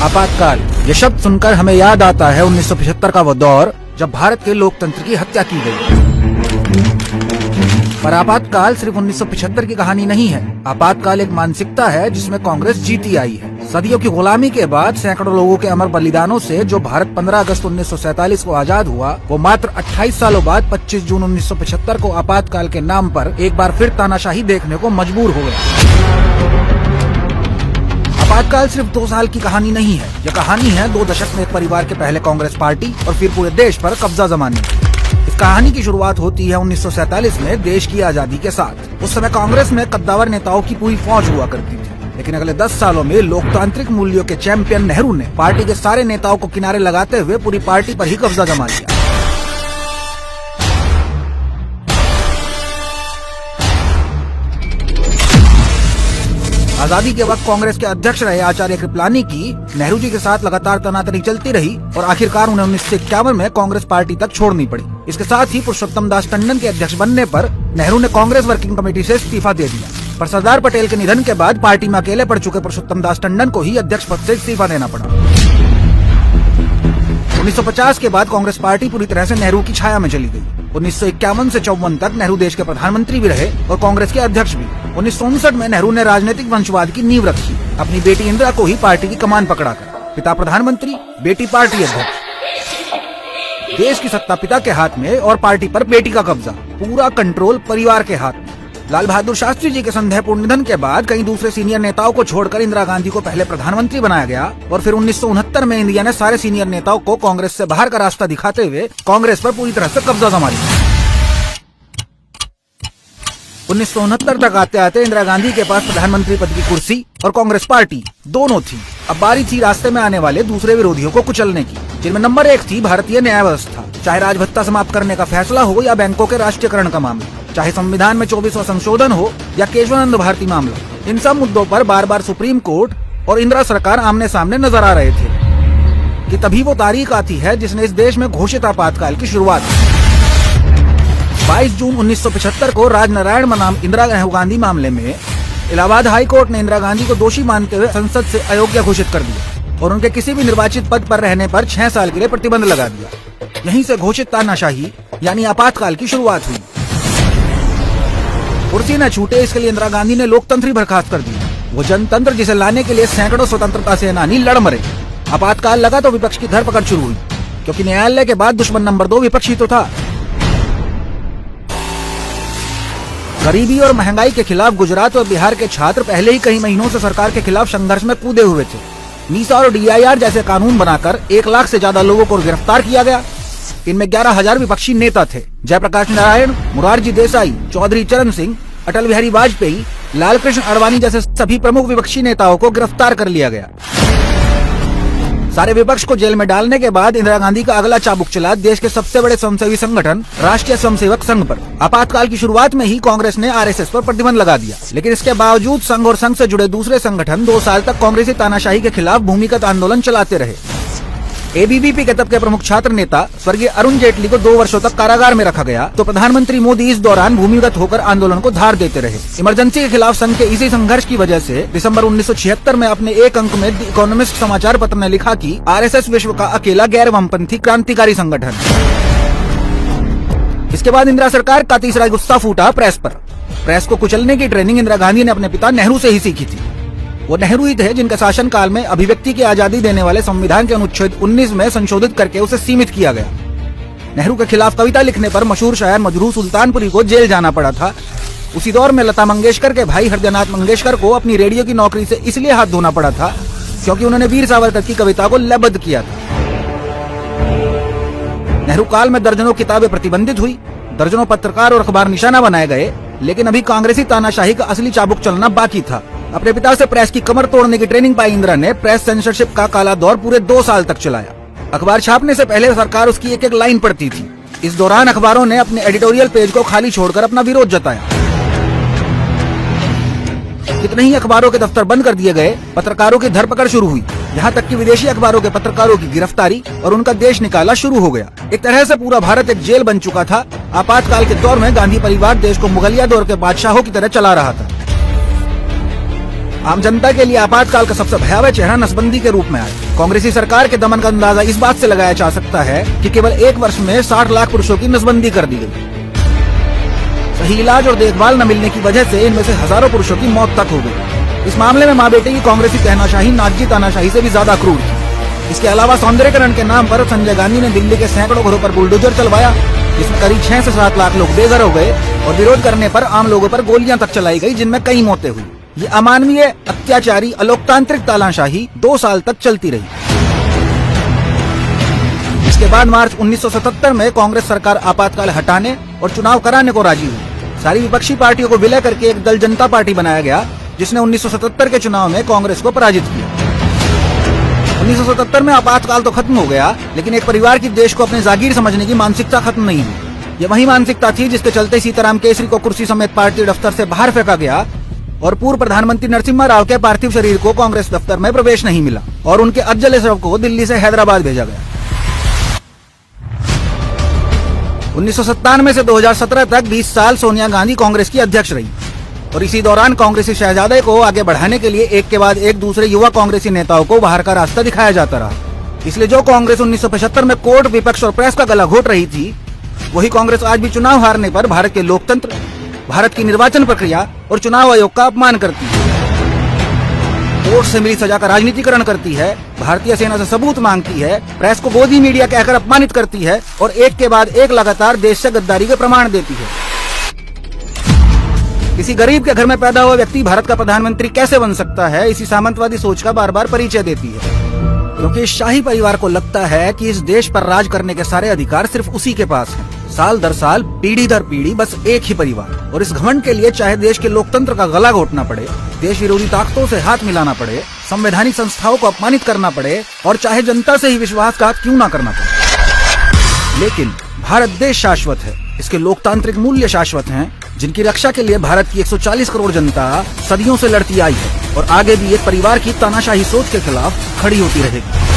आपातकाल, ये शब्द सुनकर हमें याद आता है 1975 का वो दौर जब भारत के लोकतंत्र की हत्या की गई। पर आपातकाल सिर्फ 1975 की कहानी नहीं है। आपातकाल एक मानसिकता है जिसमें कांग्रेस जीती आई है। सदियों की गुलामी के बाद सैकड़ों लोगों के अमर बलिदानों से जो भारत 15 अगस्त 1947 को आजाद हुआ, वो मात्र 28 सालों बाद 25 जून 1975 को आपातकाल के नाम पर एक बार फिर तानाशाही देखने को मजबूर हो गया। आपातकाल सिर्फ 2 साल की कहानी नहीं है, यह कहानी है 2 दशक में एक परिवार के पहले कांग्रेस पार्टी और फिर पूरे देश पर कब्जा जमाने की। इस कहानी की शुरुआत होती है 1947 में देश की आजादी के साथ। उस समय कांग्रेस में कद्दावर नेताओं की पूरी फौज हुआ करती थी, लेकिन अगले 10 सालों में लोकतांत्रिक मूल्यों के चैंपियन नेहरू ने पार्टी के सारे नेताओं को किनारे लगाते हुए पूरी पार्टी पर ही कब्जा जमा लिया। आजादी के वक्त कांग्रेस के अध्यक्ष रहे आचार्य कृपलानी की नेहरू जी के साथ लगातार तनातनी चलती रही और आखिरकार उन्हें 1951 में कांग्रेस पार्टी तक छोड़नी पड़ी। इसके साथ ही पुरुषोत्तम दास टंडन के अध्यक्ष बनने पर नेहरू ने कांग्रेस वर्किंग कमेटी से इस्तीफा दे दिया। पर सरदार पटेल के निधन के बाद पार्टी में अकेले पड़ चुके पुरुषोत्तम दास टंडन को ही अध्यक्ष पद से इस्तीफा देना पड़ा। 1950 के बाद कांग्रेस पार्टी पूरी तरह से नेहरू की छाया में चली गई। 1951 से 54 तक नेहरू देश के प्रधानमंत्री भी रहे और कांग्रेस के अध्यक्ष भी। 1959 में नेहरू ने राजनीतिक वंशवाद की नींव रखी, अपनी बेटी इंदिरा को ही पार्टी की कमान पकड़ाकर। पिता प्रधानमंत्री, बेटी पार्टी अध्यक्ष। देश की सत्ता पिता के हाथ में और पार्टी पर बेटी का कब्जा, पूरा कंट्रोल परिवार के हाथ में। लाल बहादुर शास्त्री जी के संदेहपूर्ण निधन के बाद कई दूसरे सीनियर नेताओं को छोड़कर इंदिरा गांधी को पहले प्रधानमंत्री बनाया गया और फिर 1969 में इंडिया ने सारे सीनियर नेताओं को कांग्रेस से बाहर का रास्ता दिखाते हुए कांग्रेस पर पूरी तरह से कब्जा जमा लिया। 1969 तक आते आते इंदिरा गांधी के पास प्रधानमंत्री पद की कुर्सी और कांग्रेस पार्टी दोनों थी। अब बारी थी रास्ते में आने वाले दूसरे विरोधियों को कुचलने की, जिनमें नंबर 1 थी भारतीय न्याय व्यवस्था। चाहे राजभत्ता समाप्त करने का फैसला हो या बैंकों के राष्ट्रीयकरण का मामला, चाहे संविधान में 24वां संशोधन हो या केशवानंद भारती मामला, इन सब मुद्दों पर बार बार सुप्रीम कोर्ट और इंदिरा सरकार आमने सामने नजर आ रहे थे कि तभी वो तारीख आती है जिसने इस देश में घोषित आपातकाल की शुरुआत की। 22 जून 1975 को राजनारायण बनाम इंदिरा गांधी मामले में इलाहाबाद हाई कोर्ट ने इंदिरा गांधी को दोषी मानते हुए संसद से अयोग्य घोषित कर दिया और उनके किसी भी निर्वाचित पद पर रहने पर 6 साल के लिए प्रतिबंध लगा दिया। यहीं से घोषित तानाशाही यानी आपातकाल की शुरुआत हुई। कुर्सी न छूटे इसके लिए इंदिरा गांधी ने लोकतंत्र ही बर्खास्त कर दिया, वो जनतंत्र जिसे लाने के लिए सैकड़ों स्वतंत्रता सेनानी लड़ मरे। आपातकाल लगा तो विपक्ष की धरपकड़ शुरू हुई, क्योंकि न्यायालय के बाद दुश्मन नंबर 2 विपक्ष ही तो था। गरीबी और महंगाई के खिलाफ गुजरात और बिहार के छात्र पहले ही कई महीनों से सरकार के खिलाफ संघर्ष में कूदे हुए थे। मीसा और DIR जैसे कानून बनाकर 1 लाख से ज्यादा लोगों को गिरफ्तार किया गया। इनमें 11,000 विपक्षी नेता थे। जयप्रकाश नारायण, मुरारजी देसाई, चौधरी चरण सिंह, अटल बिहारी वाजपेयी, लालकृष्ण आडवाणी जैसे सभी प्रमुख विपक्षी नेताओं को गिरफ्तार कर लिया गया। सारे विपक्ष को जेल में डालने के बाद इंदिरा गांधी का अगला चाबुक चला देश के सबसे बड़े स्वयंसेवी संगठन राष्ट्रीय स्वयंसेवक संघ पर। आपातकाल की शुरुआत में ही कांग्रेस ने RSS पर प्रतिबंध लगा दिया, लेकिन इसके बावजूद संघ और संघ से जुड़े दूसरे संगठन 2 साल तक कांग्रेसी तानाशाही के खिलाफ भूमिगत आंदोलन चलाते रहे। ABVP के तब के प्रमुख छात्र नेता स्वर्गीय अरुण जेटली को 2 वर्षों तक कारागार में रखा गया, तो प्रधानमंत्री मोदी इस दौरान भूमिगत होकर आंदोलन को धार देते रहे। इमरजेंसी के खिलाफ संघ के इसी संघर्ष की वजह से दिसंबर 1976 में अपने एक अंक में द इकोनॉमिस्ट समाचार पत्र ने लिखा कि RSS विश्व का अकेला गैर वामपंथी क्रांतिकारी संगठन। इसके बाद इंदिरा सरकार का तीसरा गुस्सा फूटा प्रेस पर। प्रेस को कुचलने की ट्रेनिंग इंदिरा गांधी ने अपने पिता नेहरू से ही सीखी थी। वो नेहरू ही थे जिनके शासनकाल में अभिव्यक्ति की आजादी देने वाले संविधान के अनुच्छेद 19 में संशोधित करके उसे सीमित किया गया। नेहरू के खिलाफ कविता लिखने पर मशहूर शायर मजरूह सुल्तानपुरी को जेल जाना पड़ा था। उसी दौर में लता मंगेशकर के भाई हृदयनाथ मंगेशकर को अपनी रेडियो की नौकरी से इसलिए हाथ धोना पड़ा था क्योंकि उन्होंने वीर सावरकर की कविता को लयबद्ध किया था। नेहरू काल में दर्जनों किताबें प्रतिबंधित हुई, दर्जनों पत्रकार और अखबार निशाना बनाए गए, लेकिन अभी कांग्रेसी तानाशाही का असली चाबुक चलना बाकी था। अपने पिता से प्रेस की कमर तोड़ने की ट्रेनिंग पाई इंदिरा ने प्रेस सेंसरशिप का काला दौर पूरे 2 साल तक चलाया। अखबार छापने से पहले सरकार उसकी एक एक लाइन पढ़ती थी। इस दौरान अखबारों ने अपने एडिटोरियल पेज को खाली छोड़कर अपना विरोध जताया। कितने ही अखबारों के दफ्तर बंद कर दिए गए, पत्रकारों की धरपकड़ शुरू हुई, यहाँ तक कि विदेशी अखबारों के पत्रकारों की गिरफ्तारी और उनका देश निकाला शुरू हो गया। एक तरह से पूरा भारत एक जेल बन चुका था। आपातकाल के दौर में गांधी परिवार देश को मुगलिया दौर के बादशाहों की तरह चला रहा था। आम जनता के लिए आपातकाल का सबसे भयावह चेहरा नसबंदी के रूप में आया। कांग्रेसी सरकार के दमन का अंदाजा इस बात से लगाया जा सकता है कि केवल एक वर्ष में 60 लाख पुरुषों की नसबंदी कर दी गई। सही इलाज और देखभाल न मिलने की वजह से इनमें से हजारों पुरुषों की मौत तक हो गई। इस मामले में माँ बेटे की कांग्रेसी कहनाशाही नाजी तानाशाही से भी ज्यादा क्रूर थी। इसके अलावा सौंदर्यकरण के नाम पर संजय गांधी ने दिल्ली के सैकड़ों घरों पर बुलडोजर चलवाया, जिसमें करीब 6 से 7 लाख लोग बेघर हो गए और विरोध करने पर आम लोगों पर गोलियां तक चलाई गई, जिनमें कई मौतें हुई। ये अमानवीय, अत्याचारी, अलोकतांत्रिक तानाशाही 2 साल तक चलती रही। इसके बाद मार्च 1977 में कांग्रेस सरकार आपातकाल हटाने और चुनाव कराने को राजी हुई। सारी विपक्षी पार्टियों को विलय करके एक दल जनता पार्टी बनाया गया, जिसने 1977 के चुनाव में कांग्रेस को पराजित किया। 1977 में आपातकाल तो खत्म हो गया, लेकिन एक परिवार की देश को अपने जागीर समझने की मानसिकता खत्म नहीं हुई। ये वही मानसिकता थी जिसके चलते सीताराम केसरी को कुर्सी समेत पार्टी दफ्तर से बाहर फेंका गया और पूर्व प्रधानमंत्री नरसिम्हा राव के पार्थिव शरीर को कांग्रेस दफ्तर में प्रवेश नहीं मिला और उनके अधजले शव को दिल्ली से हैदराबाद भेजा गया। 1997 से 2017 तक 20 साल सोनिया गांधी कांग्रेस की अध्यक्ष रही और इसी दौरान कांग्रेसी शहजादे को आगे बढ़ाने के लिए एक के बाद एक दूसरे युवा कांग्रेसी नेताओं को बाहर का रास्ता दिखाया जाता रहा। इसलिए जो कांग्रेस 1975 में कोर्ट, विपक्ष और प्रेस का गला घोट रही थी, वही कांग्रेस आज भी चुनाव हारने पर भारत के लोकतंत्र, भारत की निर्वाचन प्रक्रिया और चुनाव आयोग का अपमान करती है, कोर्ट से मिली सजा का राजनीतिकरण करती है, भारतीय सेना से सबूत मांगती है, प्रेस को गोदी मीडिया कहकर अपमानित करती है और एक के बाद एक लगातार देश से गद्दारी के प्रमाण देती है। किसी गरीब के घर में पैदा हुआ व्यक्ति भारत का प्रधानमंत्री कैसे बन सकता है, इसी सामंतवादी सोच का बार बार परिचय देती है, क्योंकि शाही परिवार को लगता है कि इस देश पर राज करने के सारे अधिकार सिर्फ उसी के पास हैं। साल दर साल, पीढ़ी दर पीढ़ी बस एक ही परिवार, और इस घमंड के लिए चाहे देश के लोकतंत्र का गला घोटना पड़े, देश विरोधी ताकतों से हाथ मिलाना पड़े, संवैधानिक संस्थाओं को अपमानित करना पड़े और चाहे जनता से ही विश्वासघात क्यों ना करना पड़े, लेकिन भारत देश शाश्वत है, इसके लोकतांत्रिक मूल्य शाश्वत हैं, जिनकी रक्षा के लिए भारत की 140 करोड़ जनता सदियों से लड़ती आई है और आगे भी एक परिवार की तानाशाही सोच के खिलाफ खड़ी होती रहेगी।